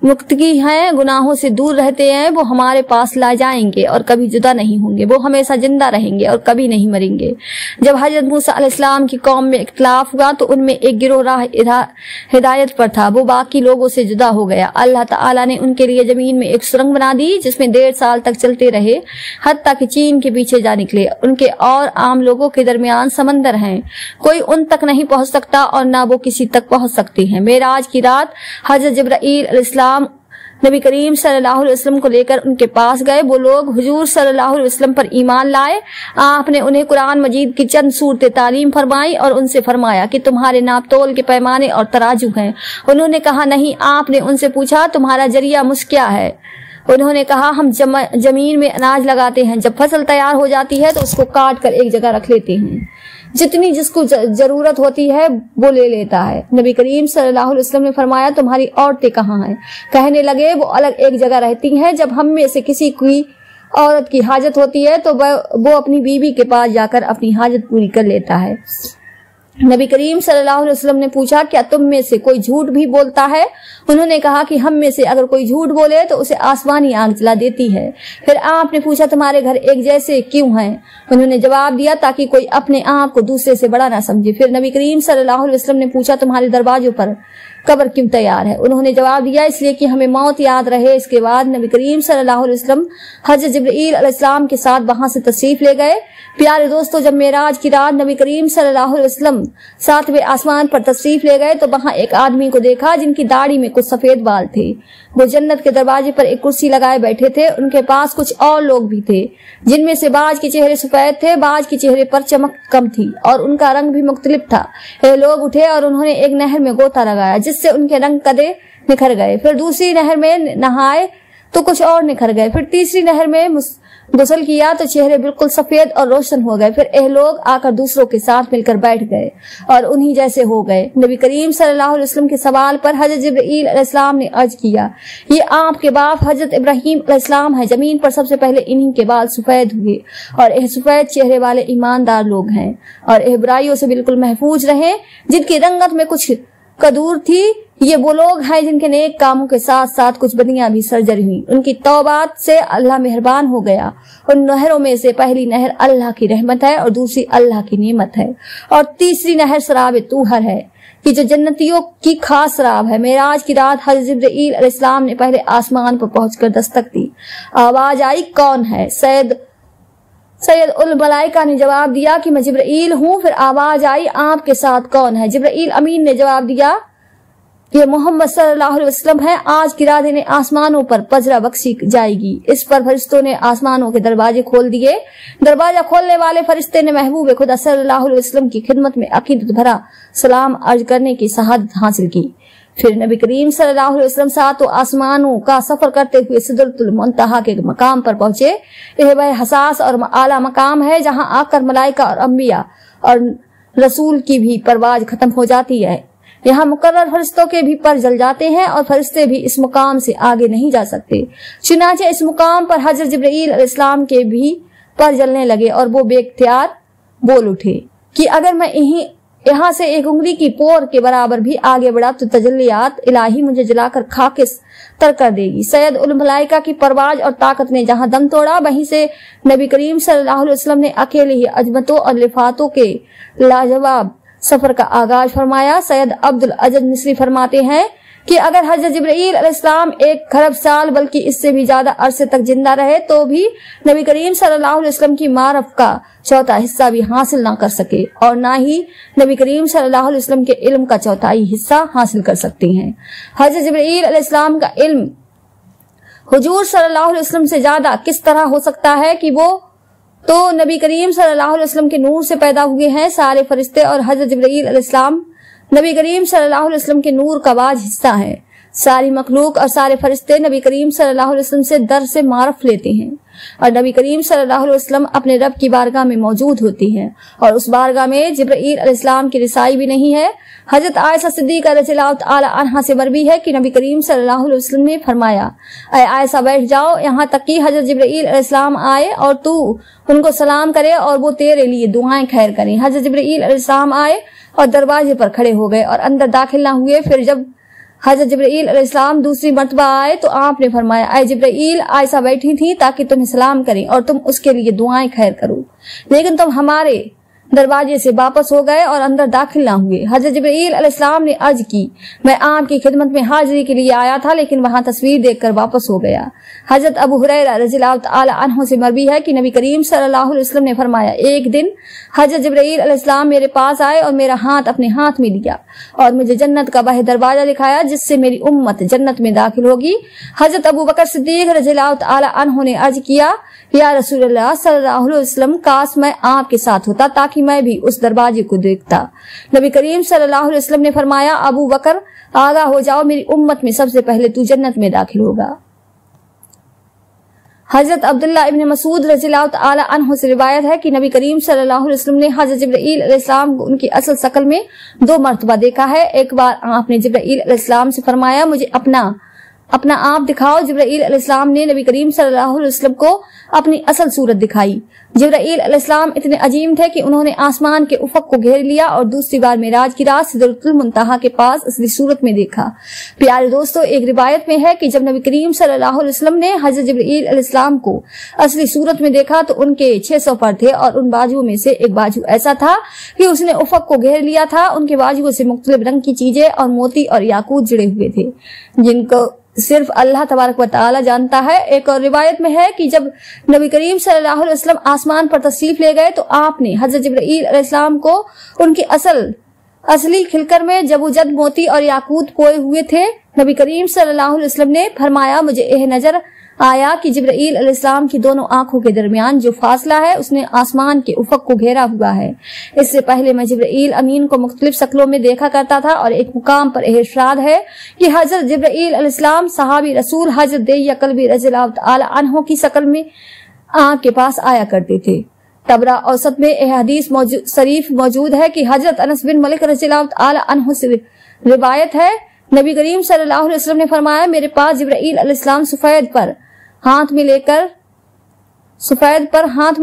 मुक्ति हैं, गुनाहों से दूर रहते हैं, वो हमारे पास ला जाएंगे और कभी जुदा नहीं होंगे। वो हमेशा जिंदा रहेंगे और कभी नहीं मरेंगे। जब हजरत मूसा अलैहिस्सलाम की कौम में इख्तिलाफ हुआ तो उनमें एक गिरोह राह हिदायत पर था, वो बाकी लोगों से जुदा हो गया। अल्लाह ताला ने उनके लिए जमीन में एक सुरंग बना दी जिसमें 1.5 साल तक चलते रहे, हत्ता कि चीन के पीछे जा निकले। उनके और आम लोगों के दरमियान समंदर हैं, कोई उन तक नहीं पहुंच सकता और ना वो किसी तक पहुंच सकते हैं। मेराज की रात हजरत जिब्राईल अलैहिस्सलाम नबी करीम सल्लल्लाहु अलैहि वसल्लम को लेकर उनके पास गए। वो लोग हुजूर सल्लल्लाहु अलैहि वसल्लम पर ईमान लाए। आपने उन्हें कुरान मजीद की चंद सूरतें तालीम फरमाई और उनसे फरमाया कि तुम्हारे नाप तोल के पैमाने और तराजू हैं। उन्होंने कहा नहीं। आपने उनसे पूछा तुम्हारा जरिया मुझ क्या है? उन्होंने कहा हम जमीन में अनाज लगाते हैं, जब फसल तैयार हो जाती है तो उसको काट कर एक जगह रख लेते हैं, जितनी जिसको जरूरत होती है वो ले लेता है। नबी करीम सल्लल्लाहु अलैहि वसल्लम ने फरमाया तुम्हारी औरतें कहाँ हैं? कहने लगे वो अलग एक जगह रहती हैं। जब हम में से किसी की औरत की हाजत होती है तो वो अपनी बीवी के पास जाकर अपनी हाजत पूरी कर लेता है। नबी करीम सल्लल्लाहु अलैहि वसल्लम ने पूछा क्या तुम में से कोई झूठ भी बोलता है? उन्होंने कहा कि हम में से अगर कोई झूठ बोले तो उसे आसमानी आग जला देती है। फिर आपने पूछा तुम्हारे घर एक जैसे क्यों हैं? उन्होंने जवाब दिया ताकि कोई अपने आप को दूसरे से बड़ा ना समझे। फिर नबी करीम सल्लल्लाहु अलैहि वसल्लम ने पूछा तुम्हारे दरवाजों पर कब्र क्यों तैयार है? उन्होंने जवाब दिया इसलिए कि हमें मौत याद रहे। इसके बाद नबी करीम सल्लल्लाहु अलैहि वसल्लम हजरत जिब्राईल अलैहिस्सलाम के साथ वहां से तशरीफ ले गए। प्यारे दोस्तों, जब मेराज की रात नबी करीम सल्लल्लाहु अलैहि वसल्लम 7वें आसमान पर तशरीफ ले गए तो वहां एक आदमी को देखा जिनकी दाढ़ी में कुछ सफेद बाल थे। वो जन्नत के दरवाजे पर एक कुर्सी लगाए बैठे थे। उनके पास कुछ और लोग भी थे जिनमें से बाज के चेहरे सफेद थे, बाज के चेहरे पर चमक कम थी और उनका रंग भी मुख्तलिफ था। ये लोग उठे और उन्होंने एक नहर में गोता लगाया जिससे उनके रंग कदे निखर गए। फिर दूसरी नहर में नहाए तो कुछ और निखर गए। फिर तीसरी नहर में गुस्ल किया तो चेहरे बिल्कुल सफेद और रोशन हो गए। फिर यह लोग आकर दूसरों के साथ मिलकर बैठ गए और उन्हीं जैसे हो गए। नबी करीम सल्लल्लाहु अलैहि वसल्लम के सवाल पर हजरत जिब्राईल अलैहिस्सलाम ने अर्ज किया ये आपके बाप हजरत इब्राहीम अलैहिस्सलाम है। जमीन पर सबसे पहले इन्हीं के बाल सफेद हुए और यह सफेद चेहरे वाले ईमानदार लोग हैं और यह बुराइयों से बिल्कुल महफूज रहे जिनकी रंगत में कुछ कदूर थी। ये वो लोग हैं जिनके नेक कामों के साथ साथ कुछ बदियां भी सर्जरी हुई। उनकी तौबात से अल्लाह मेहरबान हो गया। उन नहरों में से पहली नहर अल्लाह की रहमत है और दूसरी अल्लाह की नेमत है और तीसरी नहर शराब तूहर है कि जो जन्नतियों की खास शराब है। मेराज की रात हज़रत जिब्राईल अलैहिस्सलाम ने पहले आसमान पर पहुंचकर दस्तक दी। आवाज आई कौन है? सैयद उल मलाइका ने जवाब दिया कि मैं जिब्राईल हूँ। फिर आवाज आई आपके साथ कौन है? जिब्राईल अमीन ने जवाब दिया ये मोहम्मद सल्लल्लाहु अलैहि वसल्लम है। आज की रात इन्हें आसमानों पर पजरा बख्शी जाएगी। इस पर फरिश्तों ने आसमानों के दरवाजे खोल दिए। दरवाजा खोलने वाले फरिश्ते ने महबूब खुदा सल्लल्लाहु अलैहि वसल्लम की खिदमत में अकीदत भरा सलाम अर्ज करने की शहादत हासिल की। फिर नबी करीम सल्लल्लाहु अलैहि वसल्लम 7 आसमानों का सफर करते हुए सिदरतुल मुंतहा के मकाम पर पहुंचे। यह वह हसास और आला मकाम है जहां आकर मलाइका और अंबिया और रसूल की भी परवाज खत्म हो जाती है। यहाँ मुकर्रर फरिश्तों के भी पर जल जाते हैं और फरिश्ते भी इस मुकाम से आगे नहीं जा सकते। चुनाचे इस मुकाम पर हजरत जिब्राईल अलैहिस्सलाम के भी पर जलने लगे और वो बेख्तियार बोल उठे कि अगर मैं यहाँ से एक उंगली की पोर के बराबर भी आगे बढ़ा तो तजल्लियात इलाही मुझे जलाकर खाके तर कर देगी। सैयद उल मलाइका की परवाज और ताकत ने जहाँ दम तोड़ा वहीं से नबी करीम सल्लल्लाहु अलैहि वसल्लम ने अकेले ही अजमतों और लिफातों के लाजवाब सफर का आगाज फरमाया। सैयद अब्दुल अजद मिस्री फरमाते हैं कि अगर हजरत जिब्राईल अलैहिस्सलाम 1 खरब साल बल्कि इससे भी ज्यादा अरसे तक जिंदा रहे तो भी नबी करीम सल्लल्लाहु अलैहि वसल्लम की मारफ का चौथा हिस्सा भी हासिल ना कर सके और ना ही नबी करीम सल्लल्लाहु अलैहि वसल्लम के इल्म का चौथाई हिस्सा हासिल कर सकते हैं। हजरत जिब्राईल अलैहिस्सलाम का इल्म हुजूर सल्लल्लाहु अलैहि वसल्लम से ज्यादा किस तरह हो सकता है कि वो तो नबी करीम सल्लल्लाहु अलैहि वसल्लम के नूर से पैदा हुए हैं। सारे फरिश्ते और हजरत जिब्राईल अलैहिस्सलाम नबी करीम सल्लल्लाहु अलैहि वसल्लम के नूर का बाज हिस्सा है। सारी मखलूक और सारे फरिश्ते नबी करीम सल्लल्लाहु अलैहि वसल्लम से दर से मारफ लेते हैं और नबी करीम सल्लल्लाहु अलैहि वसल्लम अपने रब की बारगाह में मौजूद होती हैं और उस बारगाह में जिब्राईल अलैहिस्सलाम की रिसाई भी नहीं है। हजरत आयशा सिद्दीका रज़ियल्लाहु ताला अन्हा से मरवी है कि नबी करीम सल्लल्लाहु अलैहि वसल्लम ने फरमाया ऐ आयशा बैठ जाओ यहाँ तक कि हजरत जिब्राईल अलैहिस्सलाम आए और तू उनको सलाम करे और वो तेरे लिए दुआएं खैर करें। हजरत जिब्राईल अलैहिस्सलाम आए और दरवाजे पर खड़े हो गए और अंदर दाखिल न हुए। फिर जब हजरत जिब्राईल अलैहिस्सलाम दूसरी मर्तबा आए तो आपने फरमाया, ऐ जिब्राईल, आयशा बैठी थी ताकि तुम्हें सलाम करें और तुम उसके लिए दुआएं खैर करो, लेकिन तुम हमारे दरवाजे से वापस हो गए और अंदर दाखिल ना हुए। हजरत जिब्राईल अलैहिस्सलाम ने अर्ज की, मैं आपकी खिदमत में हाजिरी के लिए आया था, लेकिन वहां तस्वीर देखकर वापस हो गया। हजरत अबू हुरैरा रज़ियल्लाहु तआला अन्हु से मरवी है कि नबी करीम सल्लल्लाहु अलैहि वसल्लम ने फरमाया, एक दिन हजरत जिब्राईल अलैहिस्सलाम मेरे पास आए और मेरा हाथ अपने हाथ में लिया और मुझे जन्नत का वह दरवाजा दिखाया जिससे मेरी उम्मत जन्नत में दाखिल होगी। हजरत अबू बकर सिद्दीक रज़ियल्लाहु तआला अन्हु ने अर्ज किया, या रसूलुल्लाह सल्लल्लाहु अलैहि वसल्लम, काश मैं आपके साथ होता ताकि मैं भी उस दरवाजे को देखता। नबी करीम सल्लल्लाहु अलैहि वसल्लम ने फरमाया, अबू बकर, आगाह हो जाओ, मेरी उम्मत में सबसे पहले तू जन्नत में दाखिल होगा। हजरत अब्दुल्लाह इब्न मसूद रज़ियल्लाहु तआला अन्हु से रिवायत है कि नबी करीम सल्लल्लाहु अलैहि वसल्लम ने हजरत जिब्राईल अलैहिस्सलाम को उनकी असल शक्ल में 2 मर्तबा देखा है। एक बार आपने जिब्राईल अलैहिस्सलाम से फरमाया, मुझे अपना आप दिखाओ। जिब्राईल अलैहिस्सलाम ने नबी करीम सल्लल्लाहु अलैहि वसल्लम को अपनी असल सूरत दिखाई। जिब्राईल अलैहिस्सलाम इतने अजीम थे कि उन्होंने आसमान के उफक को घेर लिया और दूसरी बार मेराज की रात सिदरतुल मुंतहा के पास असली सूरत में देखा। प्यारे दोस्तों, एक रिवायत में है कि जब नबी करीम सल्लल्लाहु अलैहि वसल्लम ने हजरत जिब्राईल अलैहिस्सलाम को असली सूरत में देखा तो उनके 600 पर थे और उन बाजुओं में से एक बाजू ऐसा था कि उसने उफक को घेर लिया था। उनके बाजुओं से मुख्तलिफ रंग की चीजें और मोती और याकूत जुड़े हुए थे जिनको सिर्फ अल्लाह तबारक व तआला जानता है। एक और रिवायत में है कि जब नबी करीम सल्लल्लाहु अलैहि वसल्लम आसमान पर तशरीफ ले गए तो आपने हजरत जिब्राईल अलैहिस्सलाम को उनके असली खिलकर में जबूजद मोती और याकूत पोए हुए थे। नबी करीम सल्लल्लाहु अलैहि वसल्लम ने फरमाया, मुझे यह नजर आया कि जिब्राईल अलैहिस्सलाम की दोनों आंखों के दरमियान जो फासला है उसने आसमान के उफक को घेरा हुआ है। इससे पहले मैं जिब्राईल अमीन को मुख्तलिफ शक्लों में देखा करता था और एक मुकाम पर इरशाद है कि हजरत जिब्राईल अलैहिस्सलाम सहाबी रसूल हजरत दिय्या कल्बी रज़ियल्लाहु तआला अन्हु की शक्ल में आंख के पास आया करते थे। तबरा औसत में यह हदीस शरीफ मौजूद है कि हजरत अनस बिन मलिक रज़ियल्लाहु तआला अन्हु से रिवायत है, नबी करीम सल्लल्लाहु अलैहि वसल्लम ने फरमाया, मेरे पास जिब्राईल अलैहिस्सलाम सफेद पर हाथ में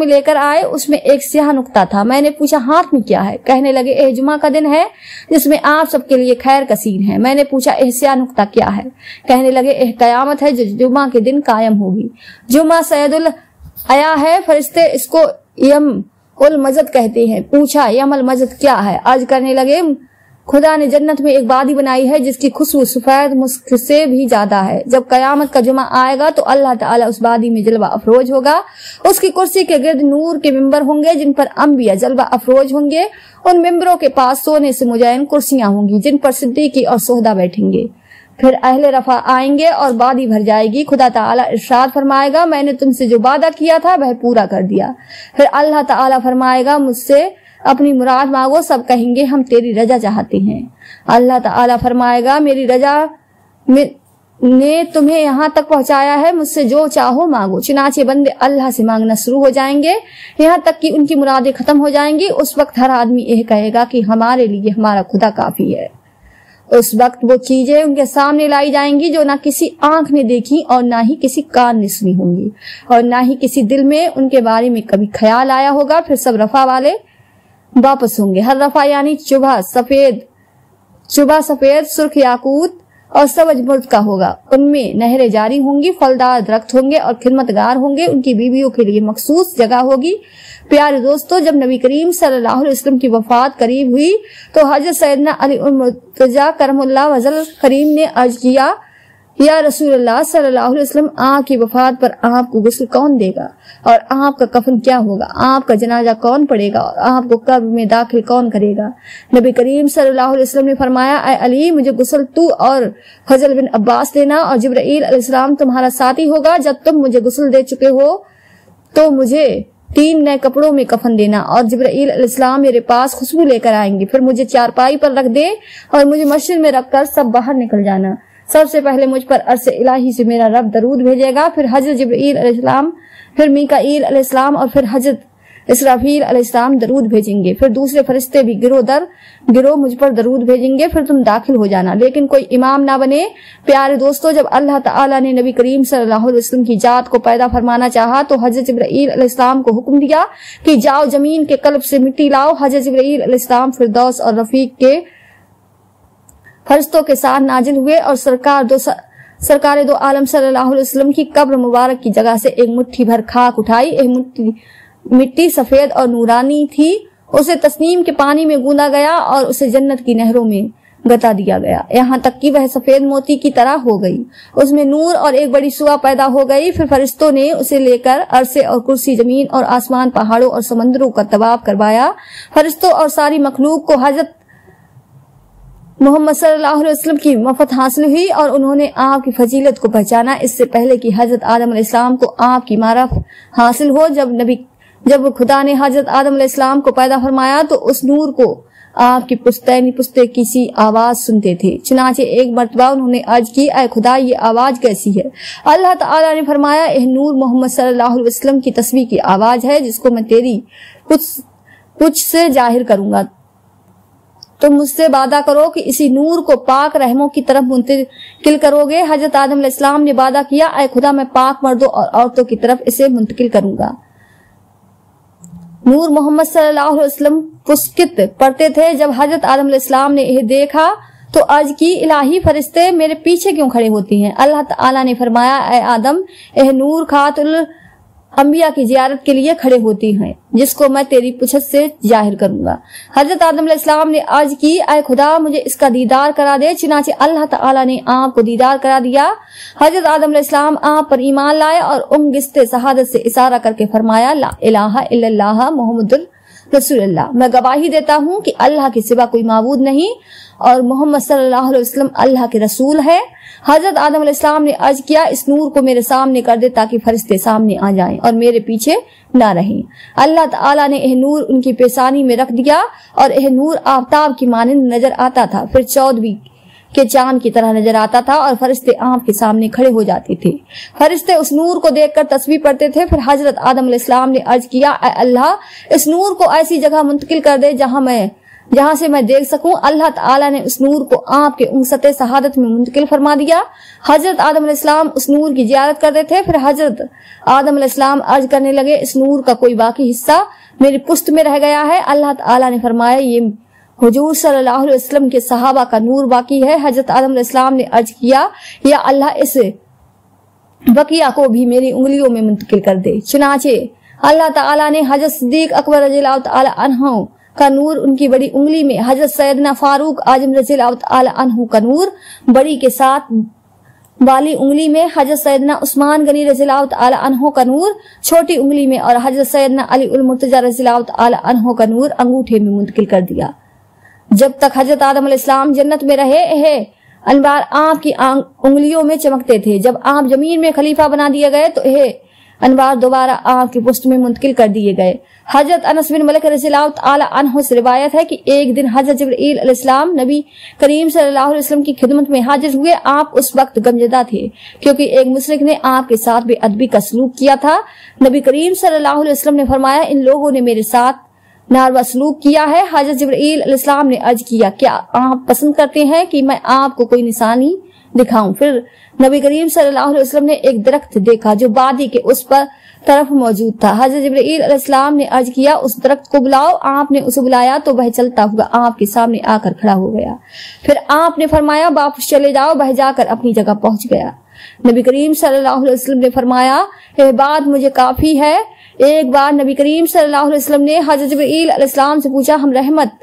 लेकर आए। उसमें एक स्याह नुक्ता था। मैंने पूछा, हाथ में क्या है? कहने लगे, यह जुमा का दिन है जिसमें आप सबके लिए खैर कसीर है। मैंने पूछा, यह स्याह नुक्ता क्या है? कहने लगे, यह कयामत है जो जुमा के दिन कायम होगी। जुमा सैयदुल आया है, फरिश्ते इसको यम उल मजद कहते हैं। पूछा, यम अल मजद क्या है? अर्ज करने लगे, खुदा ने जन्नत में एक वादी बनाई है जिसकी खुशबू सफेद मुस्क से भी ज्यादा है। जब कयामत का जुमा आएगा तो अल्लाह ताला उस वादी में जलवा अफरोज होगा। उसकी कुर्सी के गिर्द नूर के मिंबर होंगे जिन पर अंबिया जलवा अफरोज होंगे। उन मिंबरों के पास सोने से मुजैन कुर्सियां होंगी जिन पर सिद्दीकी और सोहदा बैठेंगे। फिर अहले रफा आएंगे और वादी भर जाएगी। खुदा ताला इरशाद फरमाएगा, मैंने तुमसे जो वादा किया था वह पूरा कर दिया। फिर अल्लाह ताला फरमाएगा, मुझसे अपनी मुराद मांगो। सब कहेंगे, हम तेरी रजा चाहते हैं। अल्लाह ताला फरमाएगा, मेरी रजा ने तुम्हें यहाँ तक पहुँचाया है, मुझसे जो चाहो मांगो। चुनाचे बंदे अल्लाह से मांगना शुरू हो जाएंगे यहाँ तक कि उनकी मुरादें खत्म हो जाएंगी। उस वक्त हर आदमी यह कहेगा कि हमारे लिए हमारा खुदा काफी है। उस वक्त वो चीजें उनके सामने लाई जाएंगी जो ना किसी आंख ने देखी और ना ही किसी कान ने सुनी होंगी और ना ही किसी दिल में उनके बारे में कभी ख्याल आया होगा। फिर सब रफा वाले वापस होंगे। हर रफा यानी चुभा सफेद सुर्ख याकूत और सबज मुर्द का होगा। उनमें नहरें जारी होंगी, फलदार दरख्त होंगे और खिदमतगार होंगे। उनकी बीवियों के लिए मखसूस जगह होगी। प्यारे दोस्तों, जब नबी करीम सल्लल्लाहु अलैहि वसल्लम की वफात करीब हुई तो हजरत सैयदना अली मुर्तजा करमुल्लाह वजल करीम ने अर्ज किया, या रसूलुल्लाह सल्लल्लाहु अलैहि वसल्लम, आपकी वफात पर आपको गुस्ल कौन देगा और आपका कफन क्या होगा? आपका जनाजा कौन पड़ेगा और आपको कब्र में दाखिल कौन करेगा? नबी करीम सल्लल्लाहु अलैहि वसल्लम ने फरमाया, ऐ अली, मुझे गुस्ल तू और फजल बिन अब्बास देना और जिब्राईल अलैहिस्सलाम तुम्हारा साथी होगा। जब तुम मुझे गुस्ल दे चुके हो तो मुझे 3 नए कपड़ों में कफन देना और जिब्राईल अलैहिस्सलाम मेरे पास खुशबू लेकर आएंगे। फिर मुझे चारपाई पर रख दे और मुझे मस्जिद में रखकर सब बाहर निकल जाना। सबसे पहले मुझ पर अर्श इलाही से मेरा रब दरूद भेजेगा, फिर हजरत जिब्राईल अलैहिस्सलाम, फिर मीकाईल अलैहिस्सलाम और फिर हजरत इसराफील अलैहिस्सलाम दरूद भेजेंगे। फिर दूसरे फरिश्ते भी गिरोह दर गिरोह मुझ पर दरूद भेजेंगे। फिर तुम दाखिल हो जाना, लेकिन कोई इमाम ना बने। प्यारे दोस्तों, जब अल्लाह ताला ने नबी करीम सल्लल्लाहु अलैहि वसल्लम की जात को पैदा फरमाना चाहा तो हजरत जिब्राईल अलैहिस्सलाम को हुक्म दिया कि जाओ जमीन के कल्ब से मिट्टी लाओ। हजरत जिब्राईल अलैहिस्सलाम फिरदौस और रफीक के फरिश्तों के साथ नाजिल हुए और सरकार दो आलम सल्लल्लाहु अलैहि वसल्लम की कब्र मुबारक की जगह से एक मुट्ठी भर खाक उठाई। एक मिट्टी सफेद और नूरानी थी। उसे तस्नीम के पानी में गूंदा गया और उसे जन्नत की नहरों में गता दिया गया, यहाँ तक कि वह सफेद मोती की तरह हो गई। उसमें नूर और एक बड़ी सुआ पैदा हो गई। फिर फरिश्तों ने उसे लेकर अरसे और कुर्सी, जमीन और आसमान, पहाड़ों और समंदरों का तवाफ करवाया। फरिश्तों और सारी मखलूक को हजरत मोहम्मद सल्लल्लाहु अलैहि वसल्लम की मफत हासिल हुई और उन्होंने आप की फजीलत को पहचाना, इससे पहले कि हजरत आदम अलैहिस्सलाम को आप की मारफ हासिल हो। जब खुदा ने हजरत आदम अलैहिस्सलाम को पैदा फरमाया तो उस नूर को आपकी पुश्ते किसी आवाज सुनते थे। चुनाचे एक मर्तबा उन्होंने अर्ज की, ऐ खुदा, ये आवाज कैसी है? अल्लाह ताला ने फरमाया, यह नूर मोहम्मद सल्लल्लाहु अलैहि वसल्लम की तस्बीह की आवाज है, जिसको मैं तेरी कुछ से जाहिर करूंगा। तुम मुझसे वादा करो कि इसी नूर को पाक रहमों की तरफ मुंतकिल करोगे। हजरत आदम अलैहिस्सलाम ने वादा किया, ऐ खुदा, मैं पाक मर्दों और औरतों की तरफ इसे मुंतकिल करूंगा। नूर मोहम्मद सल्लल्लाहु अलैहि वसल्लम पुस्कित पढ़ते थे। जब हजरत आदम अलैहिस्सलाम ने यह देखा तो अर्ज की, इलाही फरिश्ते मेरे पीछे क्यों खड़े होती हैं? अल्लाह ताला ने फरमाया, ऐ आदम, यह नूर खातुल अंबिया की जियारत के लिए खड़े होती हैं, जिसको मैं तेरी पुछत से जाहिर करूंगा। हजरत आदम अलैहिस्सलाम ने अर्ज की, ऐ खुदा, मुझे इसका दीदार करा दे। चुनाचे अल्लाह ताला ने आप को दीदार करा दिया। हजरत आदम अलैहिस्सलाम आप पर ईमान लाए और गिस्ते शहादत से इशारा करके फरमाया, ला इलाहा इल्लल्लाह मुहम्मदुर रसूलुल्लाह, मैं गवाही देता हूँ कि अल्लाह के सिवा कोई माबूद नहीं और मोहम्मद सल्लल्लाहु अलैहि वसल्लम अल्लाह के रसूल है। हजरत आदम अलैहिस्सलाम ने अर्ज किया, इस नूर को मेरे सामने कर दे ताकि फरिश्ते सामने आ जाएं और मेरे पीछे ना रहें। अल्लाह ताला ने यह नूर उनकी पेशानी में रख दिया और यह नूर आफताब की मानिंद नजर आता था, फिर 14वीं के चांद की तरह नजर आता था और फरिश्ते आंख के सामने खड़े हो जाते थे। फरिश्ते उस नूर को देखकर तस्बीह पढ़ते थे। फिर हजरत आदम अलैहिस्सलाम ने अर्ज किया, ऐ अल्लाह, इस नूर को ऐसी जगह मुंतकिल कर दे जहां से मैं देख सकूं। अल्लाह ताला ने उस नूर को आपके उंगसते शहादत में मुंतकिल फरमा दिया। हजरत आदम अलैहिस्सलाम उस नूर की जियारत करते थे। फिर हजरत आदम अलैहिस्सलाम अर्ज करने लगे, इस नूर का कोई बाकी हिस्सा मेरी पुश्त में रह गया है। अल्लाह ताला ने फरमाया, ये हुजूर सल्लल्लाहु अलैहि वसल्लम के सहाबा का नूर बाकी है। हजरत आदम अलैहिस्सलाम ने अर्ज किया, या अल्लाह, इस बकिया को भी मेरी उंगलियों में मुंतकिल कर दे। चुनाचे अल्लाह ताला ने हजरत सिद्दीक अकबर रज़ियल्लाहु ताला अन्हु का नूर उनकी बड़ी उंगली में, हजरत सैयदना फारूक आजम रज़ियल्लाहु ताला अन्हु का नूर बड़ी के साथ वाली उंगली में, हजरत सैयदना उस्मान गनी रज़ियल्लाहु ताला अन्हु का नूर छोटी उंगली में और हजरत सैयदना अली उल मुर्तजा रज़ियल्लाहु ताला अन्हु का नूर अंगूठे में मुंतकिल कर दिया। जब तक हजरत आदम अलैहिस्सलाम जन्नत में रहे अनवार आपकी उंगलियों में चमकते थे। जब आप जमीन में खलीफा बना दिए गए तो यह अनवार दोबारा आपकी पुश्त में मुंतकिल कर दिए गए। हजरत अनस बिन मलिक रज़ियल्लाहु ताला अन्हु से रिवायत है कि एक दिन हजरत जिब्रील अलैहिस्सलाम नबी करीम सल्लल्लाहु अलैहि वसल्लम की खिदमत में हाजिर हुए। आप उस वक्त गमजदा थे क्योंकि एक मुशरिक ने आपके साथ बेअदबी का सलूक किया था। नबी करीम सल्लल्लाहु अलैहि वसल्लम ने फरमाया, इन लोगों ने मेरे साथ नारवा सलूक किया है। हजरत जिब्रील अलैहिस्सलाम ने अर्ज किया, क्या आप पसंद करते हैं कि मैं आपको कोई निशानी दिखाऊं? फिर नबी करीम सल्लल्लाहु अलैहि वसल्लम ने एक दरख्त देखा जो वादी के उस पर तरफ मौजूद था। हजरत जिब्रील अलैहिस्सलाम ने अर्ज किया, उस दरख्त को बुलाओ। आपने उसे बुलाया तो वह चलता हुआ आपके सामने आकर खड़ा हो गया। फिर आपने फरमाया, वापस चले जाओ। वह जाकर अपनी जगह पहुंच गया। नबी करीम सल्लल्लाहु अलैहि वसल्लम ने फरमाया, यह बात मुझे काफी है। एक बार नबी करीम सल्लल्लाहु अलैहि वसल्लम ने हजरत जिब्रील अलैहिस्सलाम से पूछा, हम रहमत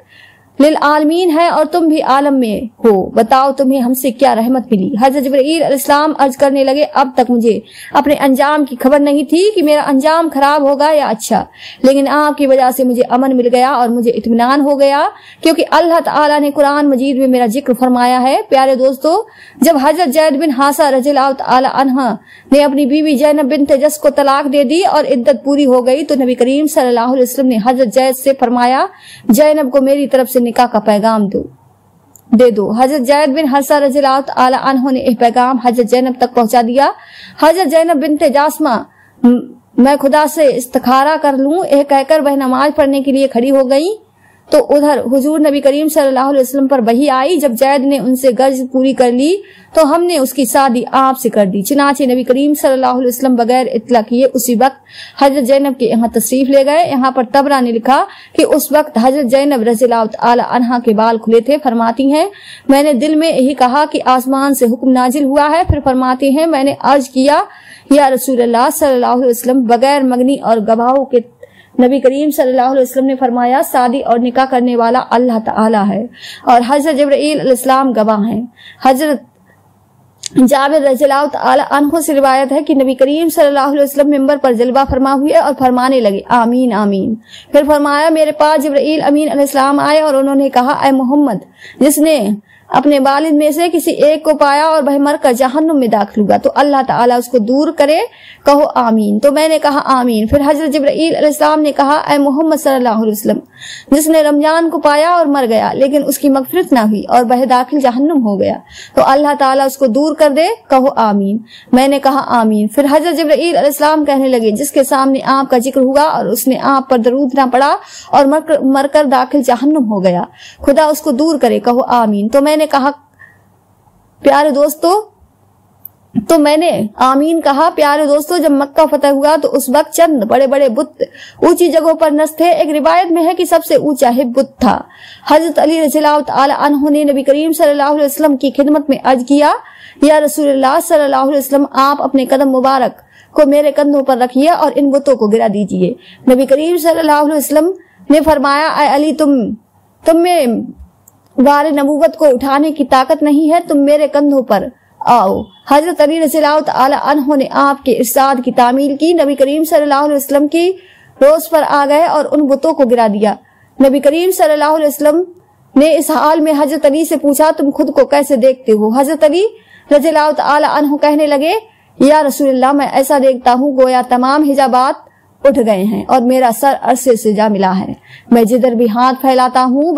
लिल आलमीन है और तुम भी आलम में हो, बताओ तुम्हें हमसे क्या रहमत मिली? हजरत जिब्रील अलैहिस्सलाम अर्ज करने लगे, अब तक मुझे अपने अंजाम की खबर नहीं थी कि मेरा अंजाम खराब होगा या अच्छा, लेकिन आपकी वजह से मुझे अमन मिल गया और मुझे इत्मीनान हो गया क्योंकि अल्लाह ताला ने कुरान मजीद में मेरा जिक्र फरमाया है। प्यारे दोस्तों, जब हजरत जैद बिन हासा रज़ियल्लाहु ताला अन्हा ने अपनी बीवी जैनब बिन्त जस को तलाक दे दी और इद्दत पूरी हो गई तो नबी करीम सल्लल्लाहु अलैहि वसल्लम ने हजरत जैद से फरमाया, जैनब को मेरी तरफ से निकाह का पैगाम दे दो। हजरत जैद बिन हारिसा रज़ियल्लाहु ताला अन्हु ने यह पैगाम हजरत जैनब तक पहुंचा दिया। हजरत जैनब बिन्ते जासमा, मैं खुदा से इस्तिखारा कर लूं, यह कहकर वह नमाज पढ़ने के लिए खड़ी हो गई। तो उधर हुजूर नबी करीम सल्लल्लाहु अलैहि वसल्लम पर वही आई। जब जैद ने उनसे गर्ज पूरी कर ली तो हमने उसकी शादी आपसे कर दी। चुनाचे नबी करीम सल्लल्लाहु अलैहि वसल्लम बगैर इत्तला किए उसी वक्त हजरत जैनब के यहाँ तशरीफ ले गए। यहाँ पर तबरा ने लिखा कि उस वक्त हजरत जैनब रज़ियल्लाहु ताला अन्हा के बाल खुले थे। फरमाती हैं मैंने दिल में यही कहा कि आसमान से हुक्म नाजिल हुआ है। फिर फरमाती हैं मैंने अर्ज किया या रसूलल्लाह सल्लल्लाहु अलैहि वसल्लम बगैर मंगनी और गवाहों के नबी करीम सल्लल्लाहु अलैहि वसल्लम ने फरमाया शादी और निकाह करने वाला अल्लाह ताला है और हजरत जिब्राइल अलैहिस्सलाम गवाह हैं। हजरत जाबिर रज़ियल्लाहु ताला अन्हु से रिवायत है कि नबी करीम सल्लल्लाहु अलैहि वसल्लम मिंबर पर जलवा फरमा हुए और फरमाने लगे आमीन आमीन। फिर फरमाया मेरे पास जिब्राइल अमीन अलैहिस्सलाम आए और उन्होंने कहा ऐ मोहम्मद जिसने अपने वालिद में से किसी एक को पाया और वह मरकर जहन्नुम में दाखिल हुआ तो अल्लाह ताला उसको दूर करे, कहो आमीन। तो मैंने कहा आमीन। फिर हजरत जिब्राइल अलैहिस्सलाम ने कहा ऐ मोहम्मद सल्लल्लाहु अलैहि वसल्लम जिसने रमजान को पाया और मर गया लेकिन उसकी मगफिरत ना हुई और वह दाखिल जहन्नुम हो गया तो अल्लाह ताला उसको दूर कर दे, कहो आमीन। मैंने कहा आमीन। फिर हजरत जिब्राइल अलैहिस्सलाम कहने लगे जिसके सामने आपका जिक्र हुआ और उसने आप पर दरूद ना पड़ा और मरकर दाखिल जहन्नुम हो गया, खुदा उसको दूर करे, कहो आमीन। तो मैंने कहा प्यारे दोस्तों प्यारे दोस्तों जब मक्का फतह हुआ तो उस वक्त चंद बड़े बड़े बुत ऊंची जगहों पर नस्ब थे। एक रिवायत में है कि सबसे ऊंचा है बुत था। हजरत अली रज़ियल्लाहु ताला अन्हु ने नबी करीम सल्लल्लाहु अलैहि वसल्लम की खिदमत में अर्ज किया या रसूलुल्लाह सल्लल्लाहु अलैहि वसल्लम आप अपने कदम मुबारक को मेरे कंधों पर रखिए और इन बुतों को गिरा दीजिए। नबी करीम सल्लल्लाहु अलैहि वसल्लम ने फरमाया ऐ अली तुम में वारे नबूवत को उठाने की ताकत नहीं है, तुम मेरे कंधों पर आओ। हजरत अली रज़ियल्लाहु ताला अन्हु ने आपके इरशाद की तामील की। नबी करीम सल्लल्लाहु अलैहि वसल्लम की रोज पर आ गए और उन बुतों को गिरा दिया। नबी करीम सल्लल्लाहु अलैहि वसल्लम ने इस हाल में हजरत अली से पूछा तुम खुद को कैसे देखते हो? हजरत अली रज़ियल्लाहु ताला अन्हु कहने लगे या रसूलल्लाह मैं ऐसा देखता हूँ गोया तमाम हिजाबात उठ गए हैं और मेरा सर अरसे से जा मिला है। मैं जिधर भी हाथ फैलाता हूँ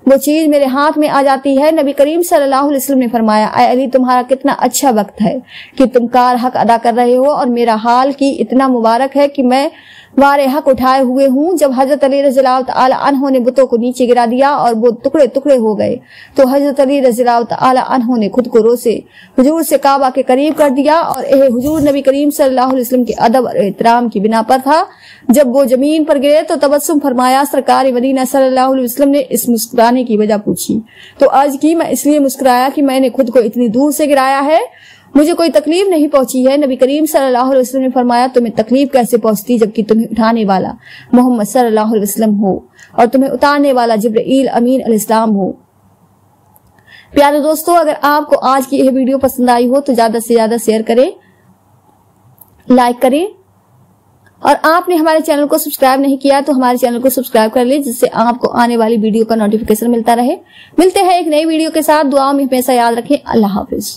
वो चीज मेरे हाथ में आ जाती है। नबी करीम सल्लल्लाहु अलैहि वसल्लम ने फरमाया ऐ अली तुम्हारा कितना अच्छा वक्त है कि तुम कार हक अदा कर रहे हो और मेरा हाल की इतना मुबारक है कि मैं वारे हक उठाए हुए हूँ। जब हजरत अली रज़ियल्लाहु ताला अन्हु ने बुतों को नीचे गिरा दिया और वो टुकड़े टुकड़े हो गए तो हजरत अली रज़ियल्लाहु ताला अन्हु ने खुद को रोसे हुजूर से काबा के करीब कर दिया और यह हुजूर नबी करीम सल्लल्लाहु अलैहि वसल्लम के अदब और एहतराम की बिना पर था। जब वो जमीन पर गिरे तो तबस्सुम फरमाया। सरकार मदीना सल्लल्लाहु अलैहि वसल्लम ने इस मुस्कुराने की वजह पूछी तो अर्ज की मैं इसलिए मुस्कुराया कि मैंने खुद को इतनी दूर से गिराया है, मुझे कोई तकलीफ नहीं पहुंची है। नबी करीम सल्लल्लाहु अलैहि वसल्लम ने फरमाया तुम्हें तकलीफ कैसे पहुंचती जबकि तुम्हें उठाने वाला मोहम्मद सल्लल्लाहु अलैहि वसल्लम हो और तुम्हें उतारने वाला जिब्राइल अमीन अलैहिस्सलाम हो। प्यारे दोस्तों अगर आपको आज की यह वीडियो पसंद आई हो तो ज्यादा से ज्यादा शेयर करें, लाइक करें और आपने हमारे चैनल को सब्सक्राइब नहीं किया तो हमारे चैनल को सब्सक्राइब कर ले जिससे आपको आने वाली वीडियो का नोटिफिकेशन मिलता रहे। मिलते हैं एक नई वीडियो के साथ। दुआओं में हमेशा याद रखें। अल्लाह हाफिज।